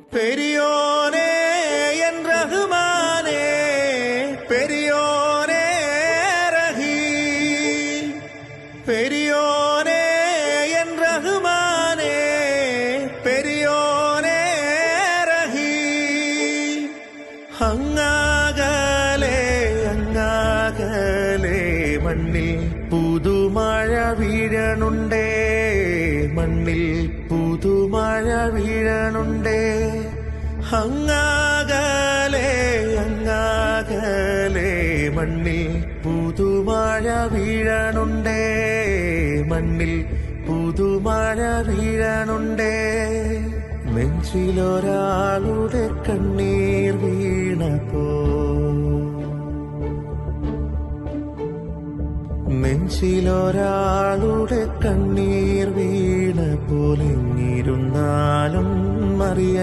பெரியோனே என் ரஹ்மானே, பெரியோனே ரஹீம், பெரியோனே என் ரஹ்மானே, பெரியோனே ரஹீம். അങ്ങാകലെ അങ്ങാകലെ മണ്ണിൽ പുതുമഴ വീഴണുണ്ടേ, മണ്ണിൽ പുതുമഴ വീഴണുണ്ടേ. അങ്ങാകലെ അങ്ങാകലെ മണ്ണിൽ പുതുമഴ വീഴണുണ്ടേ, മണ്ണിൽ പുതുമഴ വീഴണുണ്ടേ. നെഞ്ചിലൊരാളുടെ കണ്ണീർ വീണപ്പോ, നെഞ്ചിലൊരാളുടെ കണ്ണീർ വീണ പോലിരുന്നാലും അറിയ